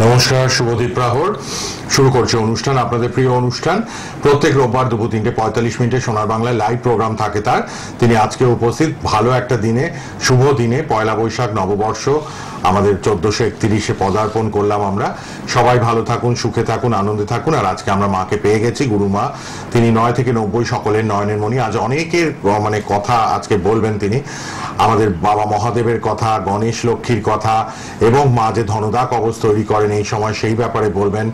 নমস্কার, শুভদীপ প্রহর শুরু করছে অনুষ্ঠান, আপনাদের প্রিয় অনুষ্ঠান। প্রত্যেক রোববার দুপুর 3:45 সোনার বাংলায় লাইভ প্রোগ্রাম থাকে তার। তিনি আজকে উপস্থিত ভালো একটা দিনে, শুভ দিনে, পয়লা বৈশাখ নববর্ষ আমাদের 1431 পদার্পণ করলাম আমরা। সবাই ভালো থাকুন, সুখে থাকুন, আনন্দে থাকুন। আর আজকে আমরা মাকে পেয়ে গেছি, গুরুমা। তিনি 9 থেকে 90 সকলের নয়নের মণি। আজ অনেকের কথা আজকে বলবেন তিনি। আমাদের বাবা মহাদেবের কথা, গণেশ লক্ষ্মীর কথা এবং মা যে ধনদা কবচ তৈরি করেন এই সময় সেই ব্যাপারে বলবেন।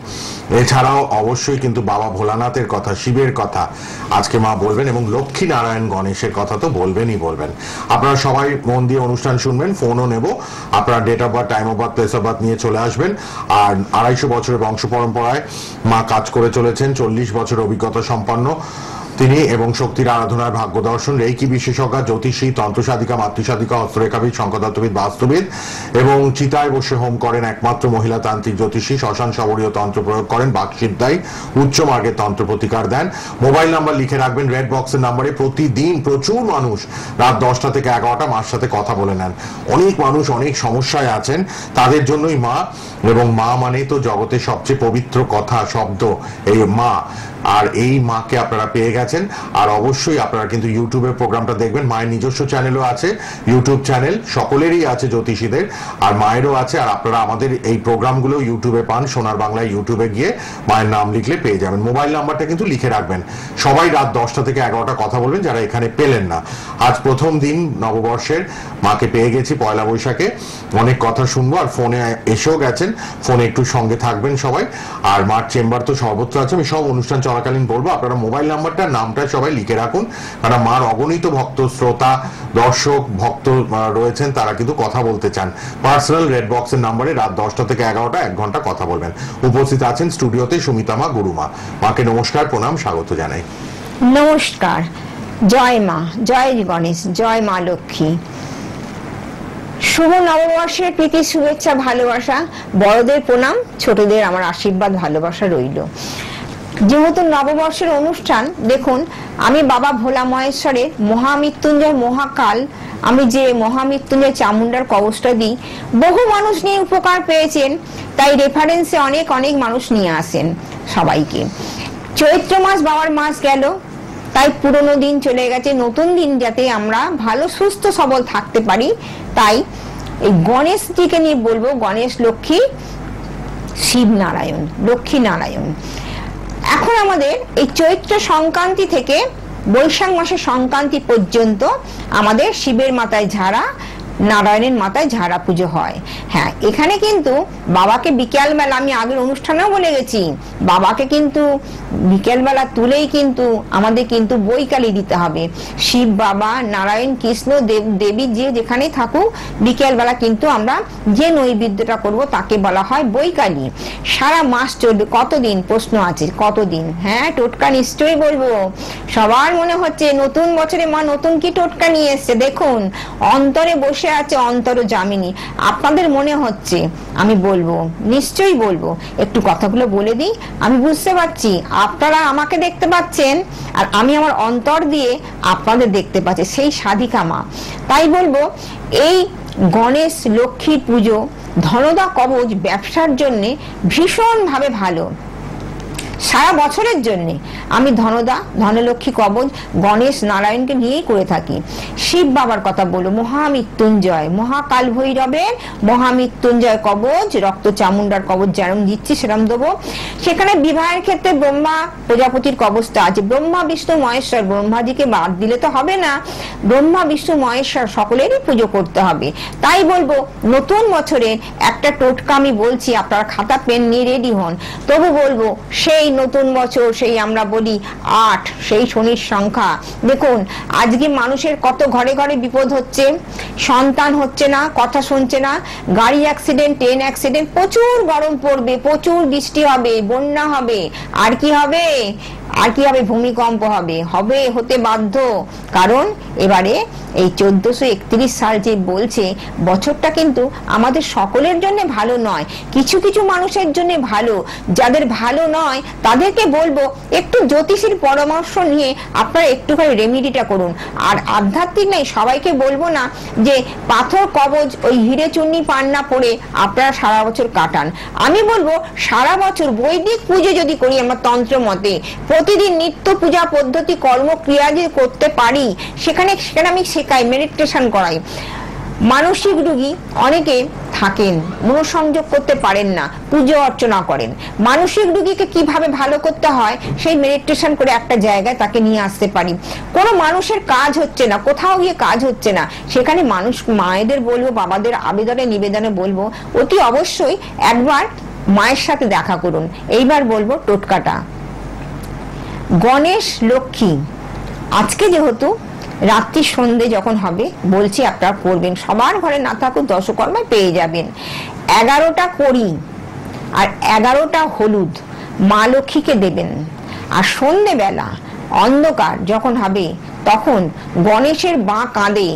এছাড়াও অবশ্যই কিন্তু বাবা ভোলানাথের কথা, শিবের কথা আজকে মা বলবেন এবং লক্ষ্মী নারায়ণ গণেশের কথা তো বলবেনই বলবেন। আপনারা সবাই মন দিয়ে অনুষ্ঠান শুনবেন, ফোনও নেব। আপনারা date of birth, time of birth, place of birth নিয়ে চলে আসবেন। আর 250 বছরের বংশ পরম্পরায় মা কাজ করে চলেছেন, 40 বছর অভিজ্ঞতা সম্পন্ন তিনি এবং শক্তির আরাধনার ভাগ্য দর্শন, রেইকি বিশেষজ্ঞ, জ্যোতিষী, তন্ত্রসাধিকা, মাতৃসাধিকা, হস্তরেখাবিদ, সংখ্যাতত্ত্ববিদ, বাস্তুবিদ এবং চিতায় বসে হোম করেন একমাত্র মহিলা তান্ত্রিক জ্যোতিষী। শ্মশান সবরীয় তন্ত্র প্রয়োগ করেন, বাকসিদ্ধায় উচ্চ মার্গের তন্ত্র প্রতিকার দেন। মোবাইল নাম্বার লিখে রাখবেন রেড বক্সের নাম্বারে। প্রতিদিন প্রচুর মানুষ রাত 10টা থেকে 11টা মার সাথে কথা বলে নেন। অনেক মানুষ অনেক সমস্যায় আছেন, তাদের জন্যই মা। এবং মা মানে তো জগতের সবচেয়ে পবিত্র কথা, শব্দ এই মা। আর এই মাকে আপনারা পেয়ে গেছেন। আর অবশ্যই আপনারা কিন্তু ইউটিউবে প্রোগ্রামটা দেখবেন। মায়ের নিজস্ব চ্যানেলও আছে, ইউটিউব চ্যানেল সকলেরই আছে, জ্যোতিষীদের আর মায়েরও আছে। আর আপনারা আমাদের এই প্রোগ্রামগুলো ইউটিউবে পান, সোনার বাংলায় ইউটিউবে গিয়ে মায়ের নাম লিখলে পেয়ে যাবেন। মোবাইল নাম্বারটা কিন্তু লিখে রাখবেন। সবাই রাত 10টা থেকে 11টা কথা বলবেন যারা এখানে পেলেন না। আজ প্রথম দিন নববর্ষের, মাকে পেয়ে গেছি পয়লা বৈশাখে। অনেক কথা শুনবো আর ফোনে এসেও গেছেন, ফোনে একটু সঙ্গে থাকবেন সবাই। আর মার চেম্বার তো সর্বত্র আছে, আমি সব অনুষ্ঠান চলাকালীন বলবো। আপনারা মোবাইল নাম্বারটা, নামটা সবাই লিখে রাখুন, কারণ মার অগণিত ভক্ত, শ্রোতা, দর্শক, ভক্ত রয়েছেন, তারা কিন্তু কথা বলতে চান। পার্সোনাল রেড বক্সের নাম্বারে রাত 10টা থেকে 11টা 1 ঘন্টা কথা বলবেন। উপস্থিত আছেন স্টুডিওতে সুমিতা মা, গুরুমা। মাকে নমস্কার, প্রণাম, স্বাগত জানাই। নমস্কার। জয় মা, জয় গণেশ, জয় মা লক্ষ্মী। শুভ নববর্ষের প্রীতি, শুভেচ্ছা, ভালোবাসা। বড়দের প্রণাম, ছোটদের আমার আশীর্বাদ, ভালোবাসা রইল। যেহেতু নববর্ষের অনুষ্ঠান, দেখুন আমি বাবা ভোলা মহেশ্বরের মহামৃত্যুঞ্জয় মহাকাল, আমি যে মহামৃত্যুঞ্জয় চামুন্ডার কবচটা দিই, বহু মানুষ নিয়ে উপকার পেয়েছেন, তাই রেফারেন্সে অনেক অনেক মানুষ নিয়ে আসেন সবাইকে। চৈত্র মাস বাবার মাস গেল, তাই পুরনো দিন চলে গেছে, নতুন দিন যাতে আমরা ভালো সুস্থ সবল থাকতে পারি, তাই এই গণেশজিকে নিয়ে বলবো। গণেশ, লক্ষ্মী, শিব নারায়ণ, লক্ষ্মী নারায়ণ। এখন আমাদের এই চৈত্র সংক্রান্তি থেকে বৈশাখ মাসের সংক্রান্তি পর্যন্ত আমাদের শিবের মাথায় ঝাড়া, নারায়ণের মাথায় ঝাড়া পুজো হয়। হ্যাঁ, এখানে কিন্তু বাবাকে বিকেলবেলা, আমি আগের অনুষ্ঠানেও বলে গেছি, বাবাকে কিন্তু বিকেলবেলা তুলেই কিন্তু আমাদের কিন্তু বৈকালি দিতে হবে। শিব বাবা, নারায়ণ, কৃষ্ণ, দেবী যে যেখানেই থাকুক, বিকেলবেলা কিন্তু আমরা যে নৈবেদ্যটা করব তাকে বলা হয় বৈকালি। সারা মাস চলবে। কতদিন? প্রশ্ন আছে, কতদিন? হ্যাঁ, টোটকা নিশ্চয়ই বলবো। সবার মনে হচ্ছে নতুন বছরে মা নতুন কি টোটকা নিয়ে এসছে। দেখুন, অন্তরে বসে আছে অন্তর জামিনী। আপনাদের মনে হচ্ছে আমি বলবো, নিশ্চয়ই বলবো। একটু কথাগুলো বলে দিই। আমি বুঝতে পারছি আপনারা আমাকে দেখতে পাচ্ছেন আর আমি আমার অন্তর দিয়ে আপনাদের দেখতে পাচ্ছি, সেই সাধিকা মা। তাই বলবো, এই গণেশ লক্ষ্মীর পুজো, ধনদা কবচ ব্যবসার জন্য ভীষণ ভাবে ভালো। সারা বছরের জন্য আমি ধনদা, ধনলক্ষ্মী কবচ গণেশ নারায়ণকে নিয়েই করে থাকি। শিব বাবার কথা বলো, মহামৃত্যুঞ্জয়, মহাকাল ভৈরবের মহামৃত্যুঞ্জয় কবচ, রক্ত চামুন্ডার কবচ যেরকম দিচ্ছি সেরকম দেবো। সেখানে বিবাহের ক্ষেত্রে ব্রহ্মা প্রজাপতির কবচটা আছে। ব্রহ্মা, বিষ্ণু, মহেশ্বর, ব্রহ্মাজিকে বাদ দিলে তো হবে না। ব্রহ্মা, বিষ্ণু, মহেশ্বর সকলেরই পুজো করতে হবে। তাই বলবো, নতুন বছরে একটা টোটকা আমি বলছি, আপনারা খাতা পেন নিয়ে রেডি হন। তবু বলবো, সেই নতুন বছর, সেই আমরা বলি 8, সেই শনির সংখ্যা। দেখুন, আজকে মানুষের কত ঘরে ঘরে বিপদ হচ্ছে, সন্তান হচ্ছে না, কথা শুনছে না, গাড়ি অ্যাক্সিডেন্ট, ট্রেন অ্যাক্সিডেন্ট, প্রচুর গরম পড়বে, প্রচুর বৃষ্টি হবে, বন্যা হবে, আর কি হবে, আর কি হবে? ভূমিকম্প হবে, হতে বাধ্য। কারণ এবারে এই 1431 সাল যে বলছে, বছরটা কিন্তু আমাদের সকলের জন্য ভালো নয়, কিছু কিছু মানুষের জন্য ভালো। যাদের ভালো নয় তাদেরকে বলবো একটু জ্যোতিষীর পরামর্শ নিয়ে আপনারা একটুখানি রেমিডিটা করুন। আর আধ্যাত্মিক নেই, সবাইকে বলবো না যে পাথর কবজ ওই হিরে চুন্নি পান্না পড়ে আপনারা সারা বছর কাটান। আমি বলবো সারা বছর বৈদিক পুজো যদি করি আমরা তন্ত্র মতে, প্রতিদিন নিত্য পূজা পদ্ধতি কর্মক্রিয়া যদি করতে পারি, সেখানে আমি শেখাই, মেডিটেশন করাই। মানসিক রোগী অনেকে থাকেন, মনোসংযোগ করতে পারেন না, পুজো অর্চনা করেন। মানসিক রোগীকে কিভাবে ভালো করতে হয় সেই মেডিটেশন করে একটা জায়গায় তাকে নিয়ে আসতে পারি। কোনো মানুষের কাজ হচ্ছে না, কোথাও গিয়ে কাজ হচ্ছে না, সেখানে মানুষ, মায়েদের বলবো, বাবাদের আবেদনে নিবেদনে বলবো অতি অবশ্যই একবার মায়ের সাথে দেখা করুন। এইবার বলবো টোটকাটা। গণেশ লক্ষ্মী আজকে যেহেতু রাত্রি সন্ধে যখন হবে বলছি আপনারা করবেন, সবার ঘরে না থাকুক দশকর্মায় পেয়ে যাবেন। 11টা কড়ি আর 11টা হলুদ মা লক্ষ্মীকে দেবেন। আর সন্ধেবেলা অন্ধকার যখন হবে তখন গণেশের বাঁ কাঁধে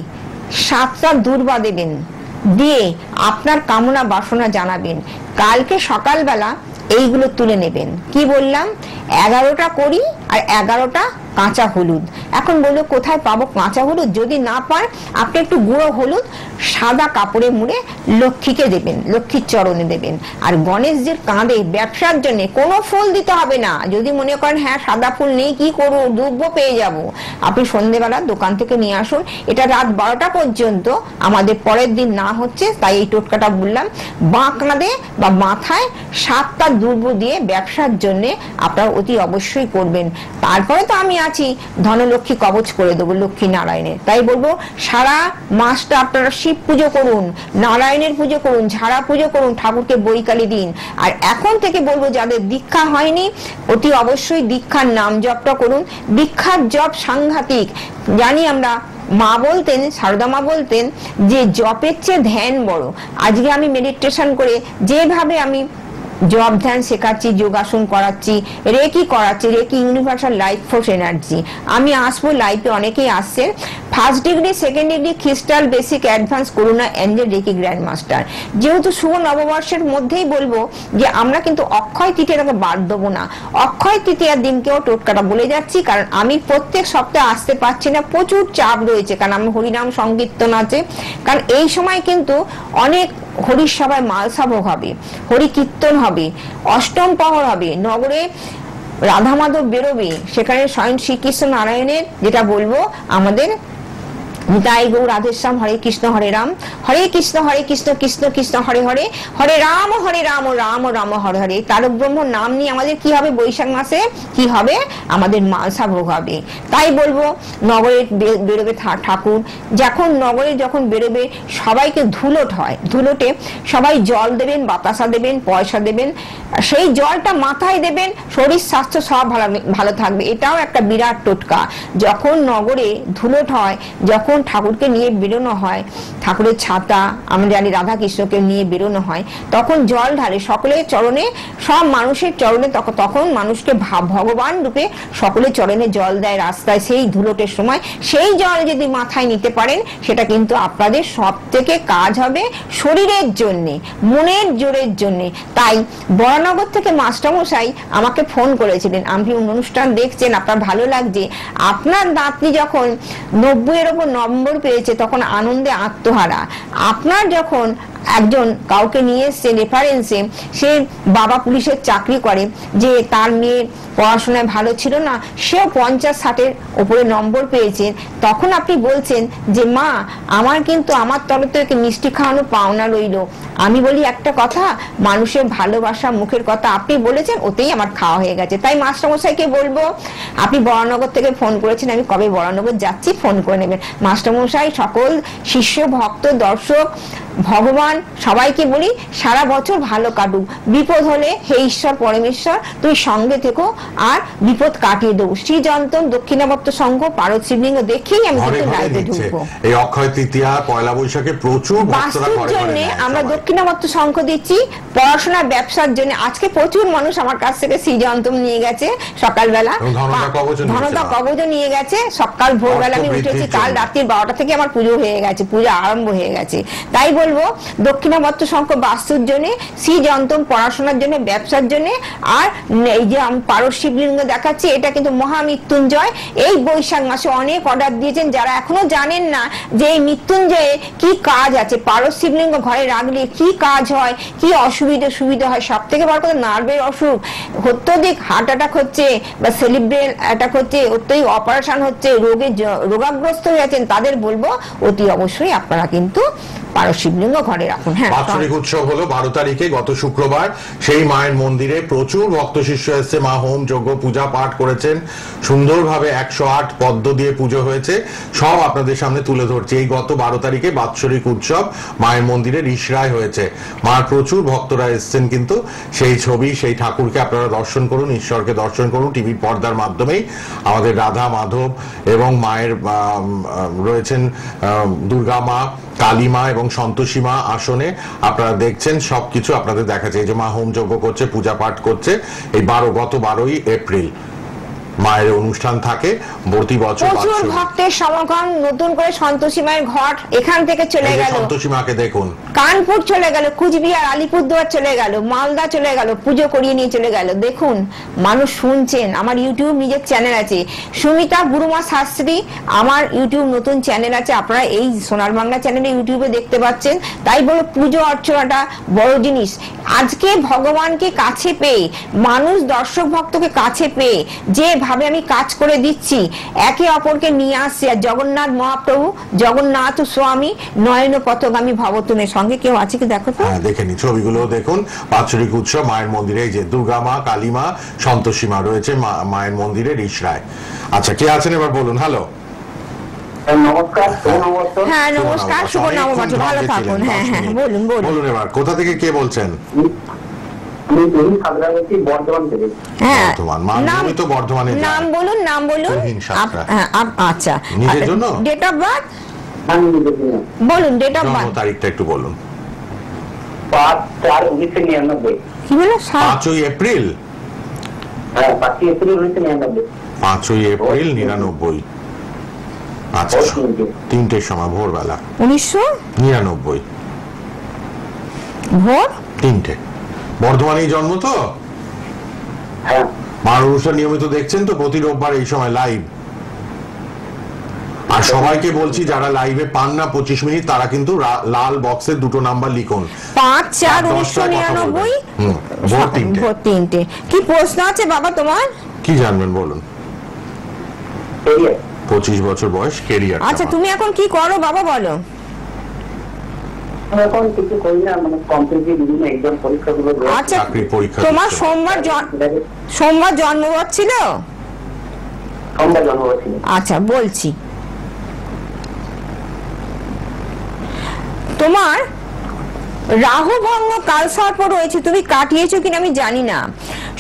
7টা দূর্বা দেবেন, দিয়ে আপনার কামনা বাসনা জানাবেন। কালকে সকালবেলা এইগুলো তুলে নেবেন। কি বললাম? 11টা কড়ি আর 11টা কাঁচা হলুদ। এখন বললো কোথায় পাবো কাঁচা হলুদ? যদি না পান আপনি একটু গুঁড়ো হলুদ সাদা কাপড়ে মুড়ে লক্ষ্মীকে দেবেন, লক্ষ্মীর চরণে দেবেন। আর গণেশজির কাঁধে ব্যবসার জন্য কোনো ফুল দিতে হবে না। যদি মনে করেন হ্যাঁ সাদা ফুল নেই, কি করবো, দুব্ব পেয়ে যাব, আপনি সন্ধ্যেবেলা দোকান থেকে নিয়ে আসুন। এটা রাত 12টা পর্যন্ত আমাদের পরের দিন না হচ্ছে, তাই এই টোটকাটা বললাম। বাঁ কাঁধে বা মাথায় 7টা দুর্ব দিয়ে ব্যবসার জন্য আপনারা অতি অবশ্যই করবেন। তারপরে তো আমি আছি, ধনলক্ষ্মী কবচ করে দেবো লক্ষ্মী নারায়ণের। তাই বলবো সারা মাসটা আপনারা শিব পুজো করুন, নারায়ণের পুজো করুন, ঝাড়া পুজো করুন, ঠাকুরকে বৈকালি দিন। আর এখন থেকে বলবো যাদের দীক্ষা হয়নি অতি অবশ্যই দীক্ষার নাম জপটা করুন। দীক্ষার জপ সাংঘাতিক। জানি আমরা, মা বলতেন, সারদা মা বলতেন যে জপের চেয়ে ধ্যান বড়। আজকে আমি মেডিটেশন করে যেভাবে আমি জব ধ্যান শেখাচ্ছি, যোগাসন করাচ্ছি, রেকি করাচ্ছি, reiki universal life force energy. আমি আসবো লাইফে, অনেকেই আসছেন। First degree, second degree, crystal, basic, advance, Karuna, angel, reiki grand master. যেহেতু শুভ নববর্ষের মধ্যেই বলবো যে আমরা কিন্তু অক্ষয় তৃতীয়াকে বাদ দেবো না। অক্ষয় তৃতীয়ার দিনকেও টোটকাটা বলে যাচ্ছি, কারণ আমি প্রত্যেক সপ্তাহে আসতে পারছি না, প্রচুর চাপ রয়েছে, কারণ আমার হরিনাম সংকীর্তন আছে। কারণ এই সময় কিন্তু অনেক হরির সভায় মালসাভোগ হবে, হরি কীর্তন হবে, অষ্টম প্রহর হবে, নগরে রাধা মাধব বেরোবে, সেখানে স্বয়ং শ্রীকৃষ্ণ নারায়ণের যেটা বলবো আমাদের নিতাই গৌর রাধেশ্যাম, হরে কৃষ্ণ হরে রাম, হরে কৃষ্ণ কৃষ্ণ কৃষ্ণ হরে হরে, হরে রাম রাম রাম হরে হরে। তারক ব্রহ্ম নাম নিয়ে আমাদের কি হবে? বৈশাখ মাসে কি হবে? আমাদের মালসা ভোগ হবে। তাই বলবো নগরে বেরোবে ঠাকুর, যখন বেরোবে সবাইকে ধুলোট হয়, ধুলোটে সবাই জল দেবেন, বাতাসা দেবেন, পয়সা দেবেন। সেই জলটা মাথায় দেবেন, শরীর স্বাস্থ্য সব ভালো থাকবে। এটাও একটা বিরাট টোটকা। যখন নগরে ধুলোট হয়, যখন ঠাকুরকে নিয়ে বেরোনো হয়, ঠাকুরের ছাতা আমরা জানি রাধা কৃষ্ণকে নিয়ে বেরোনো হয়, তখন জল ঢালে সকলের চরণে, সব মানুষের চরণে। তখন মানুষকে ভগবান রূপে সকলের চরণে জল দেয় রাস্তায় সেই ধুলোটের সময়। সেই জল যদি মাথায় নিতে পারেন সেটা কিন্তু আপনাদের সব থেকে কাজ হবে শরীরের জন্যে, মনের জোরের জন্যে। তাই বরানগর থেকে মাস্টারমশাই আমাকে ফোন করেছিলেন, আপনি অনুষ্ঠান দেখছেন, আপনার ভালো লাগছে, আপনার নাতনি যখন 90-এর ওপর নম্বর পেয়েছে তখন আনন্দে আত্মহারা। আপনার যখন একজন কাউকে নিয়ে এসছে রেফারেন্সে, সে বাবা পুলিশের চাকরি করে, যে তার মেয়ের পড়াশোনায় ভালো ছিল না, সেও 50-60-এর উপরে নম্বর পেয়েছে, তখন আপনি বলছেন যে মা আমার কিন্তু আমার তরফ থেকে মিষ্টি খাওয়ানো পাওনা রইল। আমি বলি একটা কথা, মানুষের ভালোবাসা মুখের কথা আপনি বলেছেন, ওতেই আমার খাওয়া হয়ে গেছে। তাই মাস্টারমশাইকে বলবো, আপনি বরানগর থেকে ফোন করেছেন, আমি কবে বরানগর যাচ্ছি ফোন করে নেবেন। মাস্টারমশাই সকল শিষ্য ভক্ত দর্শক ভগবান ভগবান সবাইকে বলি সারা বছর ভালো কাটুক, বিপদ হলে হে ঈশ্বর পরমেশ্বর তুমি সঙ্গে থেকো আর বিপদ কাটিয়ে দেবো। শ্রী যন্ত্রম দক্ষিণাবর্ত সংঘ পারদ শিবলিঙ্গ দেখেই আমি লাইভে ঢুকবো। এই অক্ষয় তৃতীয়া পয়লা বৈশাখে প্রচুর বাস্তুর জন্য আমরা দক্ষিণাবর্ত শঙ্খ দিচ্ছি, পড়াশোনার ব্যবসার জন্য আজকে প্রচুর মানুষ আমার কাছ থেকে শ্রী যন্ত্রম নিয়ে গেছে সকালবেলা, ধনতা কবচ নিয়ে গেছে। সকাল ভোরবেলা আমি উঠেছি, কাল রাত্রি 12টা থেকে আমার পুজো হয়ে গেছে, পুজো আরম্ভ হয়ে গেছে। তাই বলবো দক্ষিণাবর্ত শঙ্খ বাস্তুর জন্য, শ্রী যন্ত্রম পড়াশোনার জন্য, ব্যবসার জন্য। আর এই যে আমি পারদ শিবলিঙ্গ দেখাচ্ছি এটা কিন্তু মহামৃত্যুঞ্জয়। এই বৈশাখ মাসে অনেক অর্ডার দিয়েছেন যারা এখনো জানেন না যে এই মৃত্যুঞ্জয়ে কি কাজ আছে, পারদ শিবলিঙ্গ ঘরে রাখলে কি কাজ হয়, কি অসুবিধা সুবিধা হয়। সব থেকে বড় কথা নার্ভের অসুখ, অত্যধিক হার্ট অ্যাটাক হচ্ছে বা সেলিব্রেল অ্যাটাক হচ্ছে, অত্যধিক অপারেশন হচ্ছে, রোগাগ্রস্ত হয়ে আছেন, তাদের বলবো অতি অবশ্যই আপনারা কিন্তু পারদ শিবলিঙ্গ ঘরে রাখুন। হ্যাঁ, বাৎসরিক উৎসব হলো 12 তারিখে, গত শুক্রবার। সেই মায়ের মন্দিরে প্রচুর ভক্ত শিষ্য এসছে, মা হোম যজ্ঞ পূজা পাঠ করেছেন, সুন্দরভাবে 108 পদ্ম দিয়ে পুজো হয়েছে, সব আপনাদের সামনে তুলে ধরছি। এই গত 12 তারিখে বাৎসরিক উৎসব মায়ের মন্দিরে রিসরায় হয়েছে, মার প্রচুর ভক্তরা এসছেন, কিন্তু সেই ছবি সেই ঠাকুরকে আপনারা দর্শন করুন, ঈশ্বরকে দর্শন করুন টিভির পর্দার মাধ্যমেই। আমাদের রাধা মাধব এবং মায়ের রয়েছেন দুর্গা মা, কালী মা এবং সন্তোষী মা আসনে আপনারা দেখছেন, সবকিছু আপনাদের দেখাচ্ছে। এই যে মা হোম যজ্ঞ করছে, পূজা পাঠ করছে। এই গত 12ই এপ্রিল মায়ের অনুষ্ঠান থাকে প্রতি বছর। প্রচুর ভক্তের সমাগম, নতুন করে সন্তোষী মায়ের ঘট এখান থেকে চলে গেল, সন্তোষী মাকে দেখুন, কানপুর চলে গেল, কুচবিহার আলিপুরদুয়ার চলে গেল, মালদা চলে গেল, পুজো করিয়ে নিয়ে চলে গেল। দেখুন মানুষ শুনছেন। আমার ইউটিউব নিজের চ্যানেল আছে, সুমিতা গুরুমা শাস্ত্রী আমার ইউটিউব নতুন চ্যানেল আছে, আপনারা এই সোনার বাংলা চ্যানেলে ইউটিউবে দেখতে পাচ্ছেন। তাই বলো পুজো অর্চনাটা বড় জিনিস। আজকে ভগবানকে কাছে পেয়ে, মানুষ দর্শক ভক্তকে কাছে পেয়ে যেভাবে আমি কাজ করে দিচ্ছি, একে অপরকে নিয়ে আসছি। আর জগন্নাথ মহাপ্রভু, জগন্নাথ স্বামী নয়ন পথগামী ভবতুমের সঙ্গে কেউ আছে কি দেখো তো? হ্যাঁ, দেখে নি ছবিগুলো দেখুন। বাৎসরিক উৎসব মায়ের মন্দিরে, এই যে দুর্গা মা, কালী মা, সন্তোষী মা রয়েছে মায়ের মন্দিরে রিসরায়। আচ্ছা, কে আছেন এবার বলুন। হ্যালো, নমস্কার। হ্যাঁ নমস্কার, শুভ নববর্ষ, ভালো থাকুন। হ্যাঁ হ্যাঁ বলুন বলুন এবার কোথা থেকে কে বলছেন? বর্ধমান থেকে। হ্যাঁ, বর্ধমানে নাম বলুন, নাম বলুন। আচ্ছা, নিজের জন্য ডেট অফ বার্থ বলুন, ডেট অফ বার্থ তারিখটা একটু বলুন। 5/4/1999। কি বলো? 5ই এপ্রিল? হ্যাঁ, 5ই এপ্রিল 1999। 5ই এপ্রিল 99। আচ্ছা, 3টের সময় ভোরবেলা 1999 ভোর 3টে। বর্ধমানেই জন্ম তো? হ্যাঁ। মার অনুষ্ঠান নিয়মিত দেখছেন তো প্রতি রোববার এই সময় লাইভ? আর সবাইকে বলছি যারা লাইভে পান না 25 মিনিট, তারা কিন্তু লাল বক্সে দুটো নাম্বার লিখুন, 5/4/1999 ভোর 3টে। কি প্রশ্ন আছে বাবা তোমার? কি জানবেন বলুন। 25 বছর বয়স, কেরিয়ার। আচ্ছা, তুমি এখন কি করো বাবা বলো? এখন কিছু করি না, মানে কম্পিটিটিভ বিভিন্ন এক্সাম পরীক্ষাগুলো। আচ্ছা, চাকরির পরীক্ষা। তোমার সোমবার জন্মবার ছিল? সোমবার জন্মবার ছিল। আচ্ছা, বলছি তোমার রাহু ভঙ্গ কালসর্প রয়েছে, তুমি কাটিয়েছো কিনা আমি জানি না।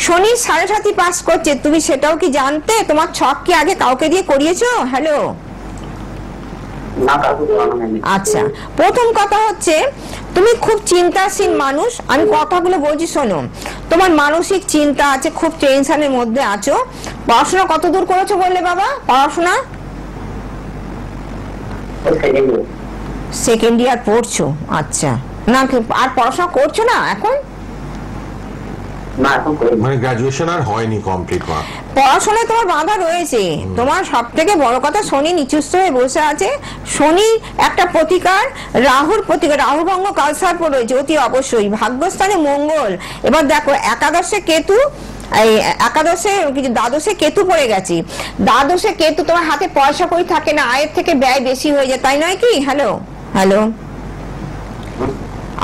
শনি 7.5 পাস করছে, তুমি সেটাও কি জানতে? তোমার ছক কি আগে কাউকে দিয়ে করিয়েছো? হ্যালো, আচ্ছা, প্রথম কথা হচ্ছে তুমি খুব চিন্তাশীল মানুষ। আমি কথাগুলো বলছি শোনো। তোমার মানসিক চিন্তা আছে, খুব টেনশনের মধ্যে আছো। পড়াশোনা কত দূর করেছো বললে বাবা? পড়াশোনা সেকেন্ড ইয়ার পড়ছো? আচ্ছা, না আর পড়াশোনা করছো না এখন? মানে গ্রাজুয়েশন আর হয়নি কমপ্লিট? পড়াশোনায় তোমার বাধা রয়েছে। তোমার সব থেকে বড় কথা শনি নিচুস্থ হয়ে বসে আছে। শনি একটা প্রতিকার, রাহুর প্রতিকার, রাহু ভঙ্গ কালসর্প রয়েছে অতি অবশ্যই। ভাগ্যস্থানে মঙ্গল। এবার দেখো একাদশে কেতু, এই একাদশে দ্বাদশে কেতু পড়ে গেছে। দ্বাদশে কেতু, তোমার হাতে পয়সা কই থাকে না, আয়ের থেকে ব্যয় বেশি হয়ে যায়, তাই নয় কি? হ্যালো হ্যালো,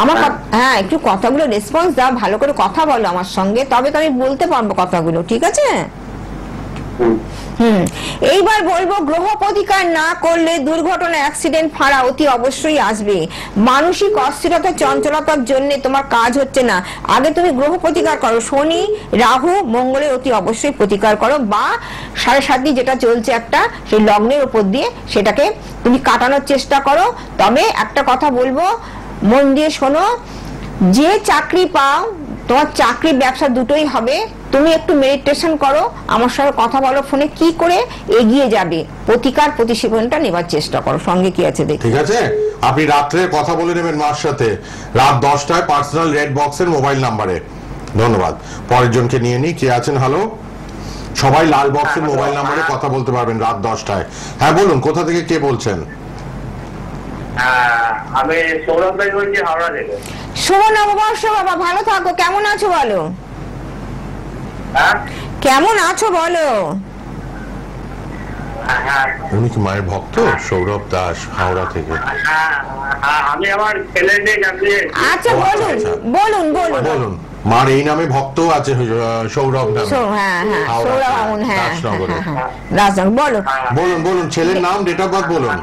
আমার হ্যাঁ, একটু কথাগুলো রেসপন্স দাও, ভালো করে কথা বলো আমার সঙ্গে, তবে তো আমি বলতে পারবো কথাগুলো, ঠিক আছে? এইবার বলবো গ্রহ প্রতিকার না করলে দুর্ঘটনা, অ্যাক্সিডেন্ট, ফাঁড়া অতি অবশ্যই আসবে। মানসিক অস্থিরতা, চঞ্চলতার জন্য তোমার কাজ হচ্ছে না, আগে তুমি গ্রহ প্রতিকার করো। শনি, রাহু, মঙ্গলের অতি অবশ্যই প্রতিকার করো, বা 7.5 যেটা চলছে একটা সেই লগ্নের উপর দিয়ে সেটাকে তুমি কাটানোর চেষ্টা করো। তবে একটা কথা বলবো, মন দিয়ে শোনো, যে চাকরি পাও, তোমার চাকরি ব্যবসা দুটোই হবে, তুমি একটু মেডিটেশন করো, আমার সঙ্গে কথা বলো ফোনে, কি করে এগিয়ে যাবে প্রতিকার প্রতিশীলনটা নেবার চেষ্টা করো। সঙ্গে কি আছে দেখি। ঠিক আছে, আপনি রাত্রে কথা বলে নেবেন মার সাথে, রাত 10টায় পার্সোনাল রেড বক্সের মোবাইল নাম্বারে। ধন্যবাদ। পরের জনকে নিয়ে নি, কে আছেন? হ্যালো, সবাই লাল বক্সের মোবাইল নাম্বারে কথা বলতে পারবেন রাত 10টায়। হ্যাঁ বলুন, কোথা থেকে কে বলছেন? আমি সৌরভ ভাই বলছি, হাওড়া থেকে। শুভ নববর্ষ বাবা, ভালো থাকো। কেমন আছো বলো? হ্যাঁ কেমন আছো বলো? হ্যাঁ উনি কি মায়ের ভক্ত? সৌরভ দাস, হাওড়া থেকে। আমি আমার ছেলে নিয়ে জানতে চাইছি। আচ্ছা ও, বলুন আচ্ছা। বলুন বলুন। বলুন, মার এই নামে ভক্ত আছে, সৌরভ নামে। হ্যাঁ হ্যাঁ, হাওড়া, সৌরভ, হ্যাঁ রাজনগরে। হ্যাঁ, রাজনগর। বলো। বলুন বলুন, ছেলের নাম, ডেট অফ বার্থ বলুন।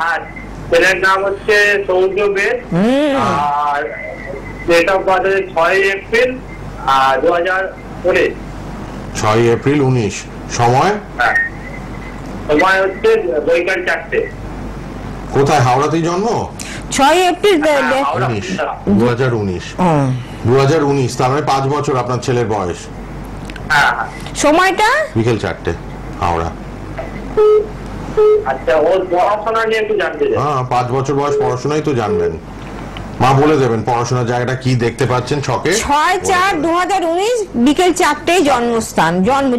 ছেলের নাম হচ্ছে সৌর্য বেদ, আর ডেট অফ বার্থ হচ্ছে 6 এপ্রিল 2019। 6 এপ্রিল 19। সময়? হ্যাঁ, সময় হচ্ছে বৈকাল 4টে। কোথায়? হাওড়াতেই জন্ম? 6 এপ্রিল 19, 2019। 2019, তার মানে 5 বছর আপনার ছেলের বয়স। হ্যাঁ, সময়টা বিকেল 4টে, হাওড়া। আচ্ছা, ওর পড়াশোনা নিয়ে একটু জানতে চাই। হ্যাঁ, 5 বছর বয়স, পড়াশোনাই তো জানবেন। মা বলে দেবেন পড়াশোনার জায়গাটা কি দেখতে পাচ্ছেন ছকে। 6/4/2019 বিকেল 4টায় জন্মস্থান।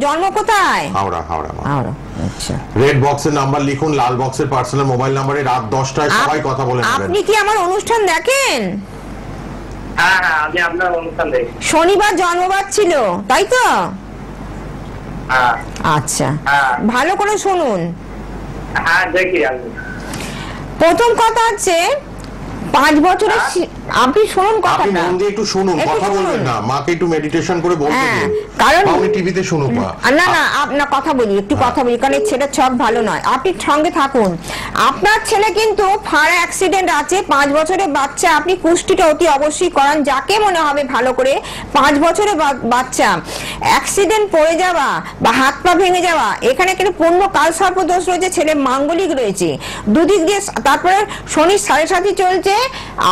জন্ম কোথায়? হাওড়া, হাওড়া। হাওড়া। আচ্ছা, রেড বক্সের নাম্বার লিখুন, লাল বক্সের পার্সোনাল মোবাইল নাম্বারে রাত 10টায় সবাই কথা বলে নেবেন। আপনি কি আমার অনুষ্ঠান দেখেন? হ্যাঁ হ্যাঁ, আমি আপনার অনুষ্ঠান দেখি। শনিবার জন্মবার ছিল, তাই তো? হ্যাঁ আচ্ছা, হ্যাঁ। ভালো করে শুনুন। হ্যাঁ, দেখি আমি। প্রথম কথা হচ্ছে 5 বছরের আপনি শুনুন আপনি কথাটা, মন দিয়ে একটু শুনুন, একটু কথা বলবেন শুনুন। না। মাকে একটু মেডিটেশন করে বলতে হ্যাঁ, দিন, কারণ বা উনি টিভিতে শুনুক। মা না না, আপনার কথা বলি, একটু কথা বলি, কারণ এই ছেলের ছক ভালো নয়। আপনি সঙ্গে থাকুন। আপনার ছেলে কিন্তু ফায়ার অ্যাক্সিডেন্ট আছে, 5 বছরের বাচ্চা। আপনি কুষ্টিটা অতি অবশ্যই করান, যাকে মনে হবে ভালো করে। 5 বছরের বাচ্চা অ্যাক্সিডেন্ট পড়ে যাওয়া বা হাত পা ভেঙে যাওয়া, এখানে কিন্তু পূর্ণ কালসর্প দোষ রয়েছে, ছেলে মাঙ্গলিক রয়েছে দুদিক দিয়ে। তারপরে শনি 7.5 চলছে,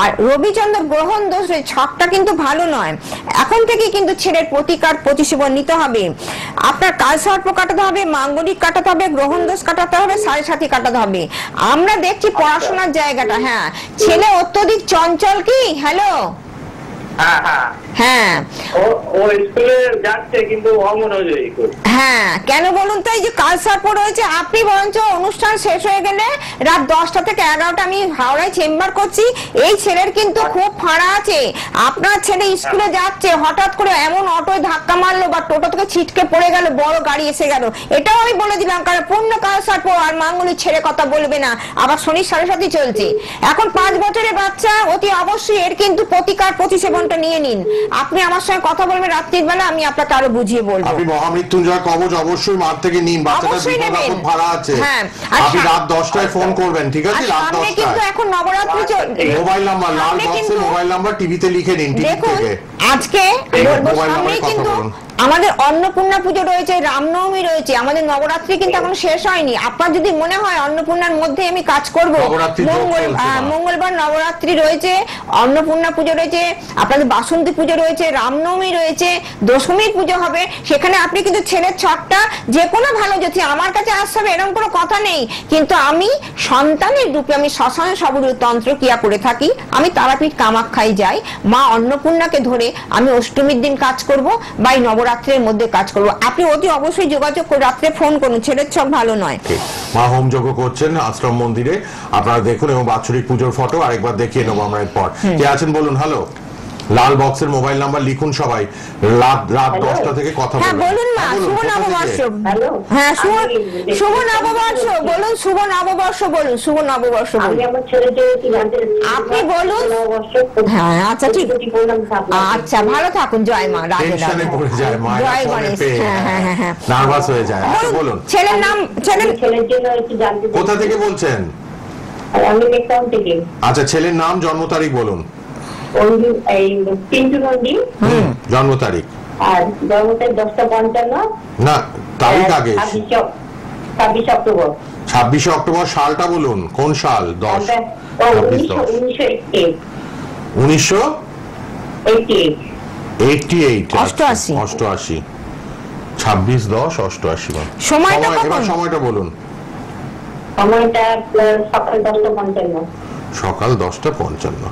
আর রবিচন্দ্র গ্রহণ দোষ রয়েছে। ছকটা কিন্তু ভালো নয়। এখন থেকে কিন্তু ছেলের প্রতিকার প্রতিশীলন নিতে হবে। আপনার কালসর্প কাটাতে হবে, মাঙ্গলিক কাটাতে হবে, গ্রহণ দোষ কাটাতে হবে, 7.5 কাটাতে হবে। আমরা দেখছি পড়াশোনার জায়গাটা, হ্যাঁ, ছেলে অত্যধিক চঞ্চল কি? হ্যালো, হ্যাঁ হ্যাঁ হ্যাঁ, ও স্কুলে যাচ্ছে কিন্তু অমনোযোগী খুব। হ্যাঁ, কেন বলুন তো? এই যে কালসর্প রয়েছে। আপনি বরঞ্চ অনুষ্ঠান শেষ হয়ে গেলে রাত 10টা থেকে 11টা আমি হাওড়ায় চেম্বার করছি। এই ছেলের কিন্তু খুব ফাঁড়া আছে। আপনার ছেলে স্কুলে যাচ্ছে, হঠাৎ করে এমন অটোয় ধাক্কা মারলো বা টোটো থেকে ছিটকে পড়ে গেল, বড় গাড়ি এসে গেল। এটাও আমি বলে দিলাম, কারণ পূর্ণ কালসর্প আর মাঙ্গলিক ছেড়ে কথা বলবে না। আবার শনির 7.5 চলছে। এখন 5 বছরের বাচ্চা, অতি অবশ্যই এর কিন্তু প্রতিকার প্রতিসেবনটা নিয়ে নিন। আপনি আমার সঙ্গে কথা বলবেন রাত্রির বেলা, আমি আপনাকে আরো বুঝিয়ে বলবো। আপনি মহামৃত্যুঞ্জয় কবচ অবশ্যই মার থেকে নিন, বাচ্চাটা বিপদ ভাড়া আছে। হ্যাঁ, আপনি রাত 10টায় ফোন করবেন, ঠিক আছে? রাত সামনে 10টায় কিন্তু এখন নবরাত্রি চলছে। মোবাইল নাম্বার, লাল বক্সের মোবাইল নাম্বার টিভিতে লিখে নিন, টিভি দেখুন, থেকে। আজকে বলবো, মোবাইল সামনে নাম্বারে কথা কিন্তু বলুন। আমাদের অন্নপূর্ণা পুজো রয়েছে, রামনবমী রয়েছে, আমাদের নবরাত্রি কিন্তু এখনো শেষ হয়নি। আপনার যদি মনে হয় অন্নপূর্ণার মধ্যে আমি কাজ করব, মঙ্গলবার নবরাত্রি রয়েছে, অন্নপূর্ণা পুজো রয়েছে, আপনাদের বাসন্তী পুজো রয়েছে, রামনবমী রয়েছে, দশমীর পুজো হবে। সেখানে আপনি কিন্তু ছেলের ছকটা যে কোনো ভালো জ্যোতি আমার কাছে আসতে হবে এরকম কোনো কথা নেই। কিন্তু আমি সন্তানের রূপে আমি শ্মশানে সবরূপ তন্ত্র ক্রিয়া করে থাকি। আমি তারাপীঠ কামাখ্যায় যাই, মা অন্নপূর্ণাকে ধরে আমি অষ্টমীর দিন কাজ করব বা এই নবরাত্রির মধ্যে কাজ করব। আপনি অতি অবশ্যই যোগাযোগ করে রাত্রে ফোন করুন, ছেলের ছক ভালো নয়। মা হোম যজ্ঞ করছেন আশ্রম মন্দিরে, আপনারা দেখুন, এবং বাৎসরিক পুজোর ফটো আরেকবার দেখিয়ে নেবো আমরা এরপর। কে আছেন বলুন। হ্যালো, লাল বক্সের মোবাইল নাম্বার লিখুন সবাই, রাত 10টা থেকে কথা বলুন। হ্যাঁ বলুন মা, শুভ নববর্ষ। হ্যাঁ শুভ নববর্ষ বলুন, শুভ নববর্ষ বলুন, শুভ নববর্ষ বলুন। আপনি বলুন। হ্যাঁ আচ্ছা ঠিক, আচ্ছা ভালো থাকুন, জয় মা, রাধে টেনশনে পড়ে যায় মা, জয় গণেশ। হ্যাঁ নার্ভাস হয়ে যায়। আচ্ছা বলুন ছেলের নাম, ছেলের জন্য একটু জানতে চাই। কোথা থেকে বলছেন? আমি দেখতাম থেকে। আচ্ছা ছেলের নাম, জন্ম তারিখ বলুন। এই পিন্টু নন্দী। জন্ম তারিখ আর জন্মতারিখ 10:55। না তারিখ আগে 26 অক্টোবর। 26 অক্টোবর। সালটা বলুন, কোন সাল? 1988। 1988। 88। 26/10/88। সময়টা কখন? এবার সময়টা বলুন। সময়টা সকাল 10:55। সকাল 10:55।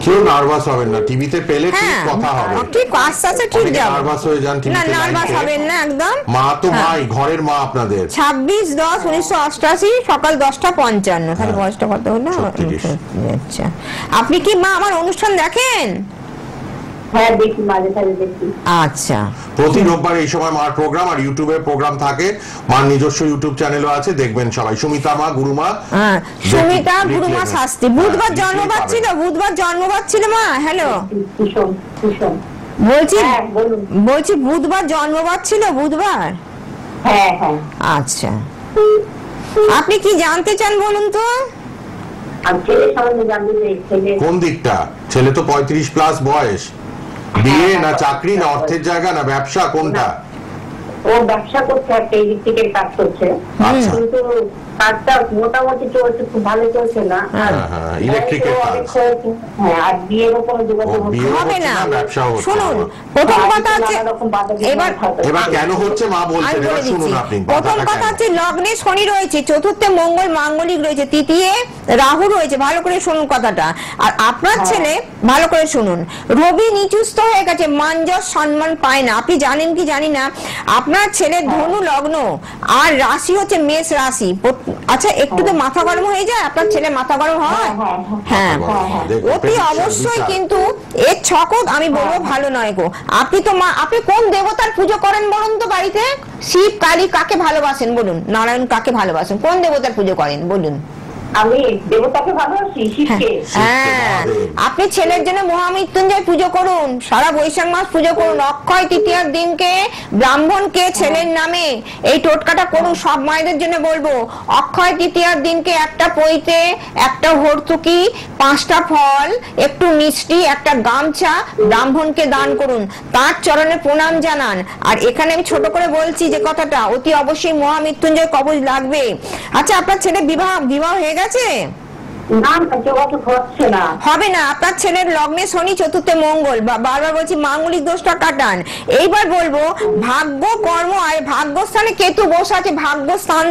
কেউ নার্ভাস হবেন না, টিভিতে পেলে ঠিক কথা হবে। ঠিক আস্তে আস্তে ঠিক যাবে। নার্ভাস হয়ে যান না টিভিতে। নার্ভাস হবেন না একদম। মা তো মাই, ঘরের মা আপনাদের। 26/10/1988 সকাল 10:55। তাহলে বয়সটা কত হলো? আচ্ছা আপনি কি মা আমার অনুষ্ঠান দেখেন? হ্যাঁ দেখি, মাঝে সাঝে দেখি। আচ্ছা প্রতি রোববার এই সময় মার প্রোগ্রাম আর ইউটিউবে প্রোগ্রাম থাকে। মার নিজস্ব ইউটিউব চ্যানেলও আছে, দেখবেন সবাই। সুমিতা মা, গুরুমা, সুমিতা গুরুমা শাস্ত্রী। বুধবার জন্মবার ছিল, বুধবার জন্মবার ছিল মা। হ্যালো বলছি বুধবার জন্মবার ছিল, বুধবার। হ্যাঁ হ্যাঁ। আচ্ছা আপনি কি জানতে চান বলুন তো? কোন দিকটা? ছেলে তো 35+ বয়স। বিয়ে না চাকরি না অর্থের জায়গা না ব্যবসা, কোনটা? ও ব্যবসা করছে, একটা ইলেকট্রিকের কাজ করছে, কিন্তু কাজটা মোটামুটি চলছে, খুব ভালো চলছে না। ইলেকট্রিকের কাজ। হ্যাঁ, আর বিয়ের উপরে যোগাযোগ হবে না। শুনুন প্রথম কথা হচ্ছে, এবার কেন হচ্ছে মা বলছেন, এবার শুনুন আপনি। প্রথম কথা হচ্ছে লগ্নে শনি রয়েছে, চতুর্থে মঙ্গল মাঙ্গলিক রয়েছে, তৃতীয় রাহু রয়েছে। ভালো করে শুনুন কথাটা। আর আপনার ছেলে ভালো করে শুনুন, রবি নিচুস্থ হয়ে গেছে, মান যশ সম্মান পায় না। আপনি জানেন কি জানি না, আপনার ছেলের ধনু লগ্ন আর রাশি হচ্ছে মেষ রাশি। আচ্ছা একটু তো মাথা গরম হয়ে যায়, আপনার ছেলে মাথা গরম হয়? হ্যাঁ অতি অবশ্যই, কিন্তু এর ছকত আমি বলবো ভালো নয় গো। আপনি তো মা, আপনি কোন দেবতার পুজো করেন বলুন তো বাড়িতে? শিব, কালী, কাকে ভালোবাসেন বলুন? নারায়ণ, কাকে ভালোবাসেন? কোন দেবতার পুজো করেন বলুন? আমি দেবতাকে ভালোবাসি, শিবকে। হ্যাঁ আপনি ছেলের জন্য মহামৃত্যুঞ্জয় পুজো করুন, সারা বৈশাখ মাস পুজো করুন, অক্ষয় তৃতীয়ার দিনকে ব্রাহ্মণকে ছেলের নামে এই টোটকাটা করুন। সব মায়েদের জন্য বলবো, অক্ষয় তৃতীয়ার দিনকে একটা পৈতে, একটা ভর্তুকি, 5টা ফল, একটু মিষ্টি, একটা গামছা ব্রাহ্মণকে দান করুন, তার চরণে প্রণাম জানান। আর এখানে আমি ছোট করে বলছি যে কথাটা, অতি অবশ্যই মহামৃত্যুঞ্জয় কবচ লাগবে। আচ্ছা আপনার ছেলে বিবাহ হয়ে গেছে? হবে না, আপনার ছেলের লগ্নে শনি, চতুর্থে মঙ্গল, বারবার বলছি মাঙ্গলিক দোষটা কাটান। এইবার বলবো ভাগ্য কর্ম আর ভাগ্যস্থানে কেতু বসে আছে, ভাগ্যস্থান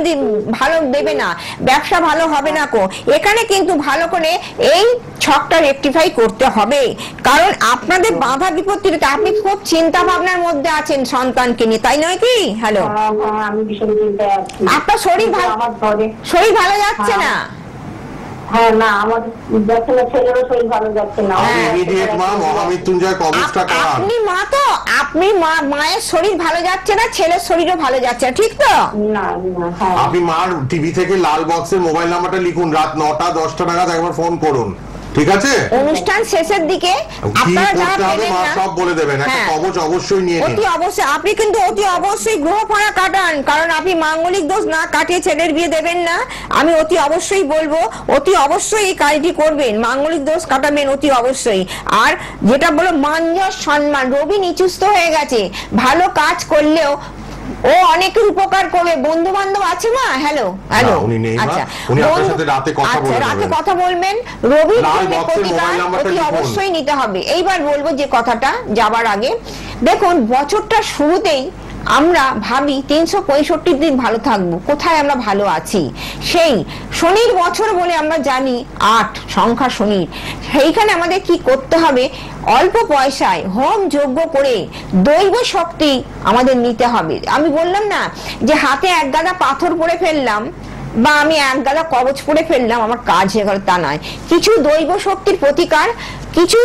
ভালো দেবে না, ব্যবসা ভালো হবে না কো। এখানে কিন্তু ভালো করে এই ছকটা রেকটিফাই করতে হবে, কারণ আপনাদের বাধা বিপত্তিতে আপনি খুব চিন্তা ভাবনার মধ্যে আছেন সন্তানকে নিয়ে, তাই নয় কি? হ্যালো, আপনার শরীর ভালো যাচ্ছে না? হ্যাঁ না, আমার যাচ্ছে না, ছেলেরও শরীর ভালো যাচ্ছে না। আপনি মা তো, আপনি মায়ের শরীর ভালো যাচ্ছে না, ছেলের শরীরও ভালো যাচ্ছে না, ঠিক তো? না না, আপনি মার টিভি থেকে লাল বক্সের মোবাইল নাম্বারটা লিখুন, রাত 9টা 10টা নাগাদ একবার ফোন করুন, ঠিক আছে? অনুষ্ঠান শেষের দিকে আপনারা যা পেলেন না সব বলে দেবেন, একটা কবচ অবশ্যই নিয়ে নিন। অতি অবশ্যই আপনি কিন্তু অতি অবশ্যই গ্রহ ফাঁড়া কাটান, কারণ আপনি মাঙ্গলিক দোষ না কাটিয়ে ছেলের বিয়ে দেবেন না। আমি অতি অবশ্যই বলবো, অতি অবশ্যই এই কাজটি করবেন, মাঙ্গলিক দোষ কাটাবেন অতি অবশ্যই। আর যেটা বলো মান যশ সম্মান, রবি নিচুস্থ হয়ে গেছে, ভালো কাজ করলেও ও অনেকের উপকার করবে। বন্ধু বান্ধব আছে মা? হ্যালো হ্যালো, আচ্ছা রাতে কথা বলবেন, রবির অতি অবশ্যই নিতে হবে। এইবার বলবো যে কথাটা যাবার আগে, দেখুন বছরটা শুরুতেই আমরা ভাবি 365 দিন ভালো থাকবো, কোথায় আমরা ভালো আছি? সেই শনির বছর বলে আমরা জানি 8 সংখ্যা শনির। সেইখানে আমাদের কি করতে হবে? অল্প পয়সায় হোম যজ্ঞ করে দৈব শক্তি আমাদের নিতে হবে। আমি বললাম না যে হাতে এক গাদা পাথর পরে ফেললাম, বা আমি এক গাদা কবচ পড়ে ফেললাম আমার কাজ হয়ে গেল, তা নয়। কিছু দৈব শক্তির প্রতিকার, কিছু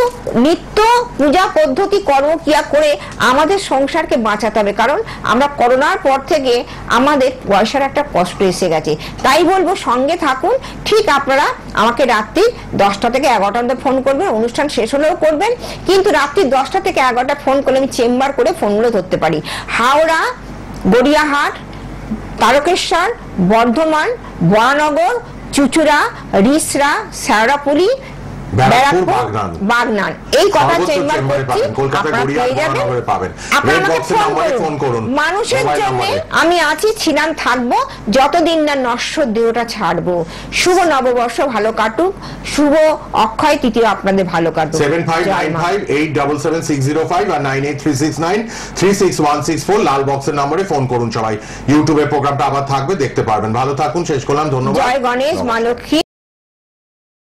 নিত্য পূজা পদ্ধতি কর্মক্রিয়া করে আমাদের সংসারকে বাঁচাতে হবে, কারণ আমরা করোনার পর থেকে আমাদের পয়সার একটা কষ্ট এসে গেছে। তাই বলবো সঙ্গে থাকুন। ঠিক আপনারা আমাকে রাত্রি 10টা থেকে 11টার মধ্যে ফোন করবেন, অনুষ্ঠান শেষ হলেও করবেন, কিন্তু রাত্রি 10টা থেকে 11টা ফোন করলে আমি চেম্বার করে ফোনগুলো ধরতে পারি। হাওড়া, গড়িয়াহাট, তারকেশ্বর, বর্ধমান, বরানগর, চুচুড়া, রিসরা, শেওড়াফুলি, ব্যারাকপুর, বাগনান, এই কথা চেম্বার করছি, আপনারা পেয়ে যাবেন। আপনারা আমাকে ফোন করুন। মানুষের জন্য আমি আছি, ছিলাম, থাকবো যতদিন না নশ্বর দেহটা ছাড়বো। শুভ নববর্ষ ভালো কাটুক, শুভ অক্ষয় তৃতীয় আপনাদের ভালো কাটুক। 7595877605 আর 9836936164 লাল বক্সের নম্বরে ফোন করুন সবাই। ইউটিউবে প্রোগ্রামটা আবার থাকবে, দেখতে পারবেন। ভালো থাকুন, শেষ করলাম, ধন্যবাদ। জয় গণেশ, মা লক্ষ্মী।